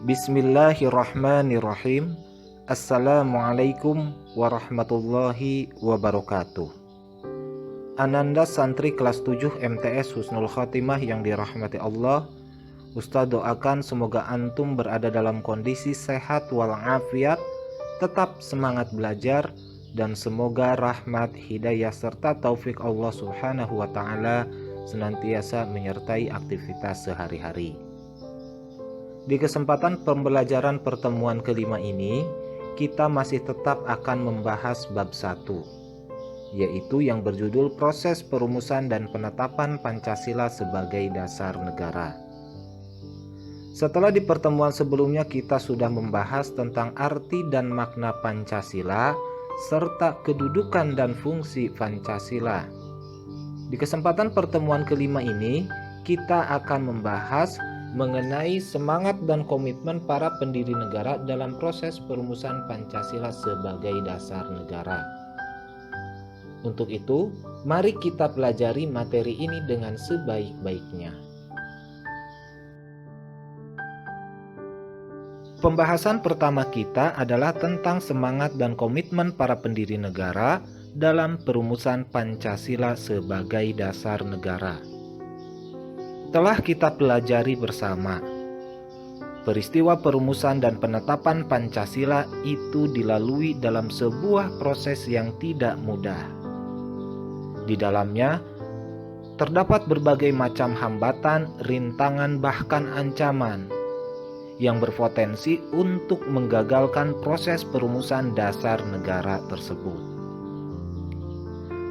Bismillahirrahmanirrahim. Assalamualaikum warahmatullahi wabarakatuh. Ananda santri kelas 7 MTS Husnul Khotimah yang dirahmati Allah, Ustaz doakan semoga antum berada dalam kondisi sehat walafiat, tetap semangat belajar, dan semoga rahmat, hidayah, serta taufik Allah Subhanahu wa Ta'ala senantiasa menyertai aktivitas sehari-hari. Di kesempatan pembelajaran pertemuan kelima ini, kita masih tetap akan membahas bab 1, yaitu yang berjudul Proses Perumusan dan Penetapan Pancasila sebagai Dasar Negara. Setelah di pertemuan sebelumnya kita sudah membahas tentang arti dan makna Pancasila serta kedudukan dan fungsi Pancasila. Di kesempatan pertemuan kelima ini, kita akan membahas mengenai semangat dan komitmen para pendiri negara dalam proses perumusan Pancasila sebagai dasar negara. Untuk itu, mari kita pelajari materi ini dengan sebaik-baiknya. Pembahasan pertama kita adalah tentang semangat dan komitmen para pendiri negara dalam perumusan Pancasila sebagai dasar negara. Telah kita pelajari bersama, peristiwa perumusan dan penetapan Pancasila itu dilalui dalam sebuah proses yang tidak mudah. Di dalamnya terdapat berbagai macam hambatan, rintangan, bahkan ancaman yang berpotensi untuk menggagalkan proses perumusan dasar negara tersebut.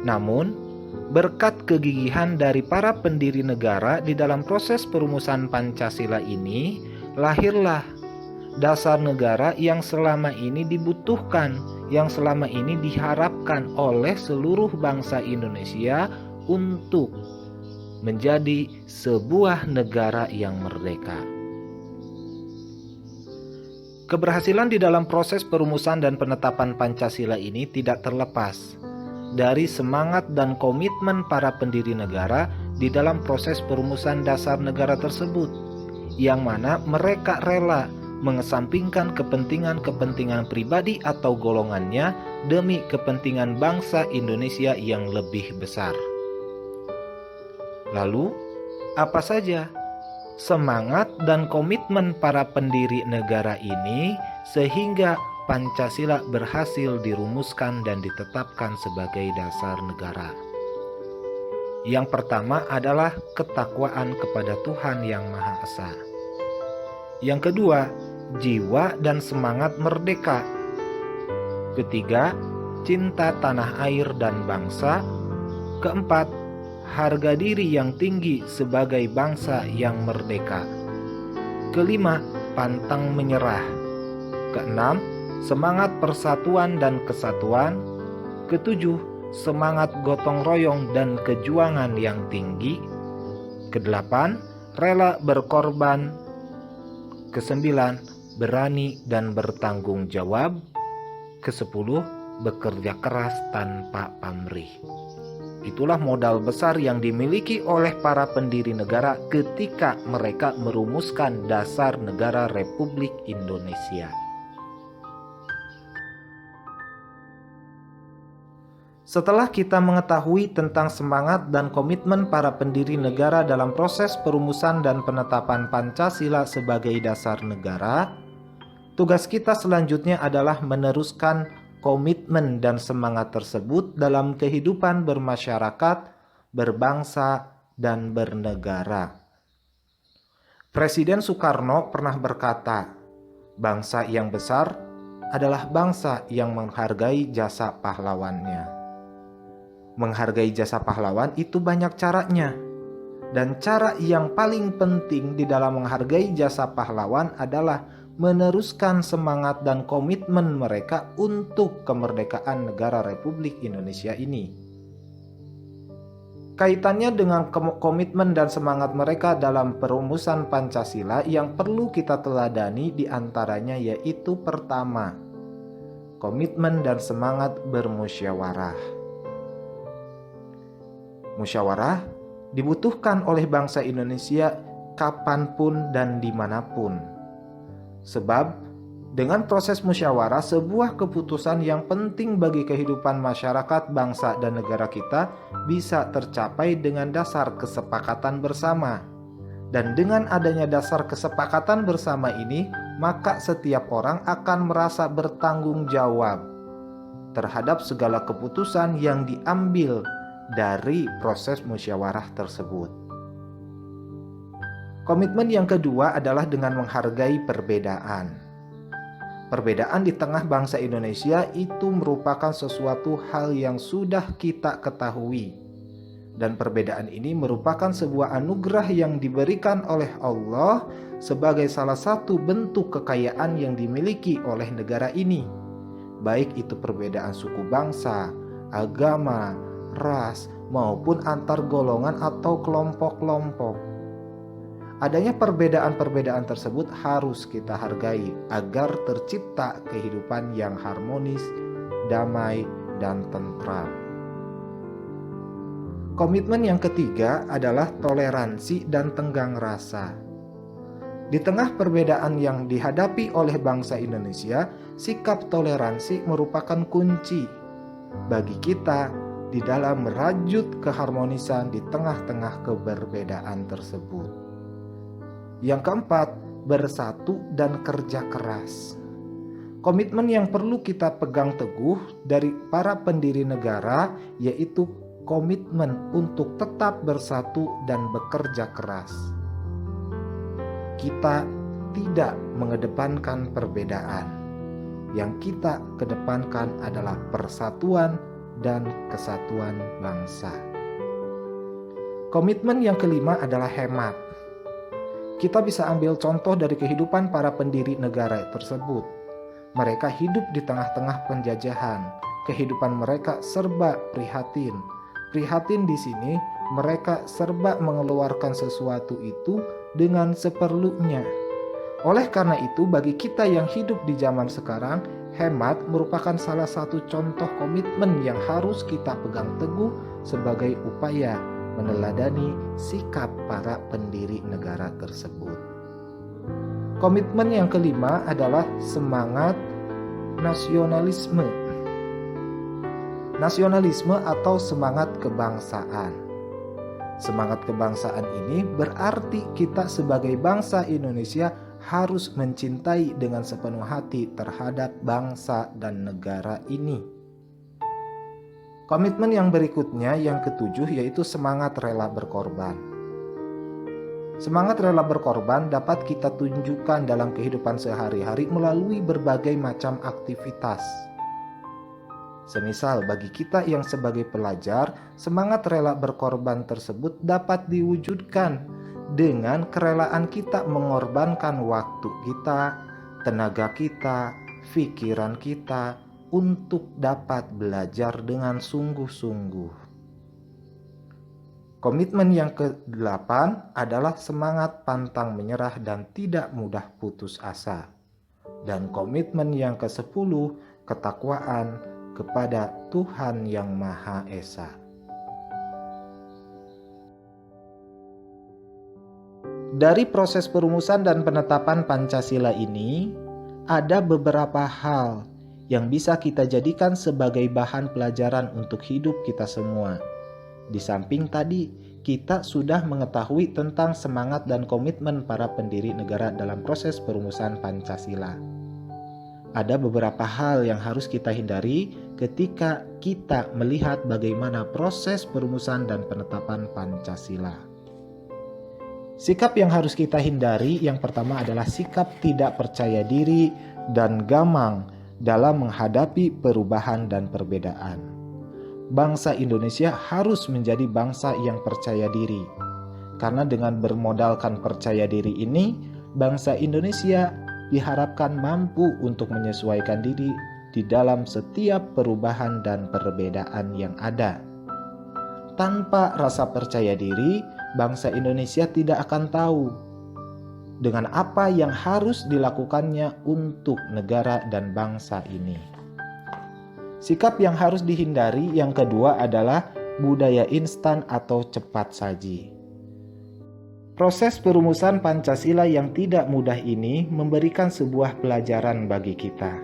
Namun, berkat kegigihan dari para pendiri negara di dalam proses perumusan Pancasila ini, lahirlah dasar negara yang selama ini dibutuhkan, yang selama ini diharapkan oleh seluruh bangsa Indonesia untuk menjadi sebuah negara yang merdeka. Keberhasilan di dalam proses perumusan dan penetapan Pancasila ini tidak terlepas dari semangat dan komitmen para pendiri negara di dalam proses perumusan dasar negara tersebut, yang mana mereka rela mengesampingkan kepentingan-kepentingan pribadi atau golongannya demi kepentingan bangsa Indonesia yang lebih besar. Lalu, apa saja semangat dan komitmen para pendiri negara ini sehingga Pancasila berhasil dirumuskan dan ditetapkan sebagai dasar negara? Yang pertama adalah ketakwaan kepada Tuhan Yang Maha Esa. Yang kedua, jiwa dan semangat merdeka. Ketiga, cinta tanah air dan bangsa. Keempat, harga diri yang tinggi sebagai bangsa yang merdeka. Kelima, pantang menyerah. Keenam, semangat persatuan dan kesatuan. Ketujuh, semangat gotong royong dan kejuangan yang tinggi. Kedelapan, rela berkorban. Kesembilan, berani dan bertanggung jawab. Kesepuluh, bekerja keras tanpa pamrih. Itulah modal besar yang dimiliki oleh para pendiri negara ketika mereka merumuskan dasar negara Republik Indonesia. Setelah kita mengetahui tentang semangat dan komitmen para pendiri negara dalam proses perumusan dan penetapan Pancasila sebagai dasar negara, tugas kita selanjutnya adalah meneruskan komitmen dan semangat tersebut dalam kehidupan bermasyarakat, berbangsa, dan bernegara. Presiden Soekarno pernah berkata, "Bangsa yang besar adalah bangsa yang menghargai jasa pahlawannya." Menghargai jasa pahlawan itu banyak caranya. Dan cara yang paling penting di dalam menghargai jasa pahlawan adalah meneruskan semangat dan komitmen mereka untuk kemerdekaan negara Republik Indonesia ini. Kaitannya dengan komitmen dan semangat mereka dalam perumusan Pancasila yang perlu kita teladani diantaranya yaitu pertama, komitmen dan semangat bermusyawarah. Musyawarah dibutuhkan oleh bangsa Indonesia kapanpun dan dimanapun. Sebab dengan proses musyawarah, sebuah keputusan yang penting bagi kehidupan masyarakat, bangsa, dan negara kita bisa tercapai dengan dasar kesepakatan bersama. Dan dengan adanya dasar kesepakatan bersama ini, maka setiap orang akan merasa bertanggung jawab terhadap segala keputusan yang diambil dari proses musyawarah tersebut. Komitmen yang kedua adalah dengan menghargai perbedaan. Perbedaan di tengah bangsa Indonesia itu merupakan sesuatu hal yang sudah kita ketahui. Dan perbedaan ini merupakan sebuah anugerah yang diberikan oleh Allah sebagai salah satu bentuk kekayaan yang dimiliki oleh negara ini. Baik itu perbedaan suku bangsa, agama, ras, maupun antar golongan atau kelompok-kelompok. Adanya perbedaan-perbedaan tersebut harus kita hargai agar tercipta kehidupan yang harmonis, damai, dan tentram. Komitmen yang ketiga adalah toleransi dan tenggang rasa. Di tengah perbedaan yang dihadapi oleh bangsa Indonesia, sikap toleransi merupakan kunci bagi kita di dalam merajut keharmonisan di tengah-tengah keberbedaan tersebut. Yang keempat, bersatu dan kerja keras. Komitmen yang perlu kita pegang teguh dari para pendiri negara yaitu komitmen untuk tetap bersatu dan bekerja keras. Kita tidak mengedepankan perbedaan. Yang kita kedepankan adalah persatuan dan kesatuan bangsa. Komitmen yang kelima adalah hemat. Kita bisa ambil contoh dari kehidupan para pendiri negara tersebut. Mereka hidup di tengah-tengah penjajahan. Kehidupan mereka serba prihatin. Prihatin di sini, mereka serba mengeluarkan sesuatu itu dengan seperlunya. Oleh karena itu, bagi kita yang hidup di zaman sekarang, hemat merupakan salah satu contoh komitmen yang harus kita pegang teguh sebagai upaya meneladani sikap para pendiri negara tersebut. Komitmen yang kelima adalah semangat nasionalisme. Nasionalisme atau semangat kebangsaan. Semangat kebangsaan ini berarti kita sebagai bangsa Indonesia harus mencintai dengan sepenuh hati terhadap bangsa dan negara ini. Komitmen yang berikutnya, yang ketujuh, yaitu semangat rela berkorban. Semangat rela berkorban dapat kita tunjukkan dalam kehidupan sehari-hari melalui berbagai macam aktivitas. Semisal bagi kita yang sebagai pelajar, semangat rela berkorban tersebut dapat diwujudkan dengan kerelaan kita mengorbankan waktu kita, tenaga kita, pikiran kita, untuk dapat belajar dengan sungguh-sungguh. Komitmen yang ke-8 adalah semangat pantang menyerah dan tidak mudah putus asa. Dan komitmen yang ke-10, ketakwaan kepada Tuhan Yang Maha Esa. Dari proses perumusan dan penetapan Pancasila ini, ada beberapa hal yang bisa kita jadikan sebagai bahan pelajaran untuk hidup kita semua. Di samping tadi, kita sudah mengetahui tentang semangat dan komitmen para pendiri negara dalam proses perumusan Pancasila. Ada beberapa hal yang harus kita hindari ketika kita melihat bagaimana proses perumusan dan penetapan Pancasila. Sikap yang harus kita hindari yang pertama adalah sikap tidak percaya diri dan gamang dalam menghadapi perubahan dan perbedaan. Bangsa Indonesia harus menjadi bangsa yang percaya diri. Karena dengan bermodalkan percaya diri ini, bangsa Indonesia diharapkan mampu untuk menyesuaikan diri di dalam setiap perubahan dan perbedaan yang ada. Tanpa rasa percaya diri, bangsa Indonesia tidak akan tahu dengan apa yang harus dilakukannya untuk negara dan bangsa ini. Sikap yang harus dihindari yang kedua adalah budaya instan atau cepat saji. Proses perumusan Pancasila yang tidak mudah ini memberikan sebuah pelajaran bagi kita,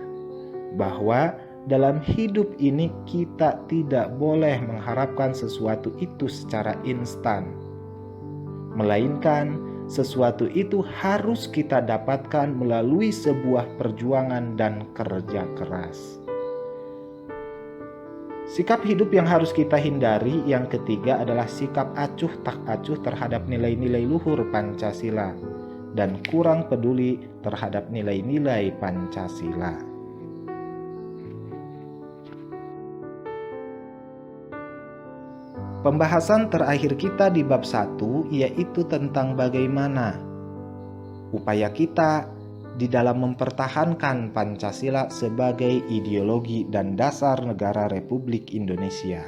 bahwa dalam hidup ini kita tidak boleh mengharapkan sesuatu itu secara instan, melainkan sesuatu itu harus kita dapatkan melalui sebuah perjuangan dan kerja keras. Sikap hidup yang harus kita hindari yang ketiga adalah sikap acuh tak acuh terhadap nilai-nilai luhur Pancasila dan kurang peduli terhadap nilai-nilai Pancasila. Pembahasan terakhir kita di bab 1 yaitu tentang bagaimana upaya kita di dalam mempertahankan Pancasila sebagai ideologi dan dasar negara Republik Indonesia.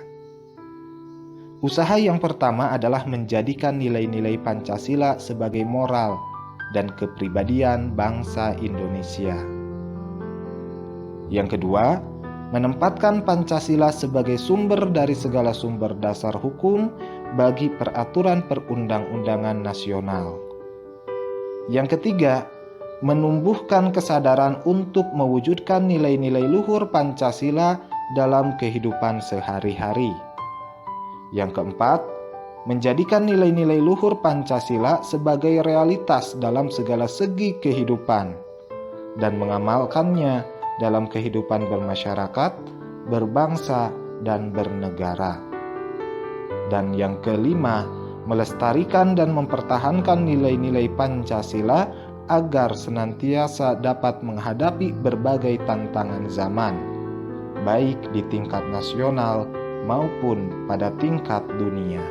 Usaha yang pertama adalah menjadikan nilai-nilai Pancasila sebagai moral dan kepribadian bangsa Indonesia. Yang kedua, menempatkan Pancasila sebagai sumber dari segala sumber dasar hukum bagi peraturan perundang-undangan nasional. Yang ketiga, menumbuhkan kesadaran untuk mewujudkan nilai-nilai luhur Pancasila dalam kehidupan sehari-hari. Yang keempat, menjadikan nilai-nilai luhur Pancasila sebagai realitas dalam segala segi kehidupan dan mengamalkannya dalam kehidupan bermasyarakat, berbangsa, dan bernegara. Dan yang kelima, melestarikan dan mempertahankan nilai-nilai Pancasila agar senantiasa dapat menghadapi berbagai tantangan zaman, baik di tingkat nasional maupun pada tingkat dunia.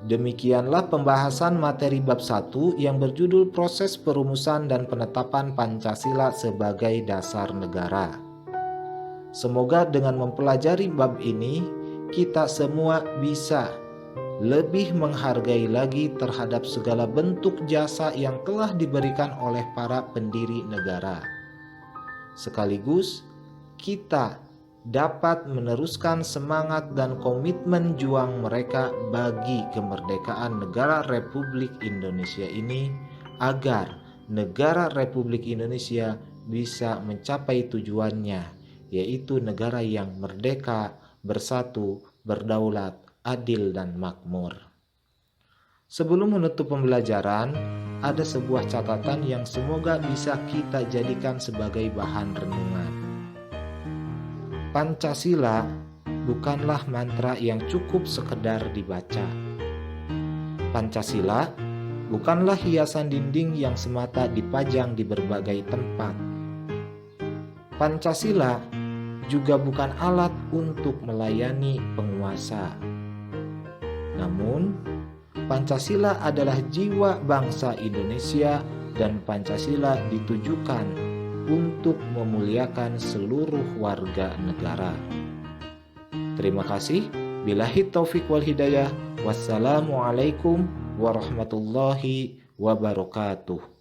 Demikianlah pembahasan materi bab 1 yang berjudul Proses Perumusan dan Penetapan Pancasila sebagai Dasar Negara. Semoga dengan mempelajari bab ini, kita semua bisa lebih menghargai lagi terhadap segala bentuk jasa yang telah diberikan oleh para pendiri negara. Sekaligus, kita dapat meneruskan semangat dan komitmen juang mereka bagi kemerdekaan negara Republik Indonesia ini, agar negara Republik Indonesia bisa mencapai tujuannya, yaitu negara yang merdeka, bersatu, berdaulat, adil, dan makmur. Sebelum menutup pembelajaran, ada sebuah catatan yang semoga bisa kita jadikan sebagai bahan renungan. Pancasila bukanlah mantra yang cukup sekedar dibaca. Pancasila bukanlah hiasan dinding yang semata dipajang di berbagai tempat. Pancasila juga bukan alat untuk melayani penguasa. Namun, Pancasila adalah jiwa bangsa Indonesia dan Pancasila ditujukan untuk memuliakan seluruh warga negara. Terima kasih. Billahi taufik wal hidayah. Wassalamualaikum warahmatullahi wabarakatuh.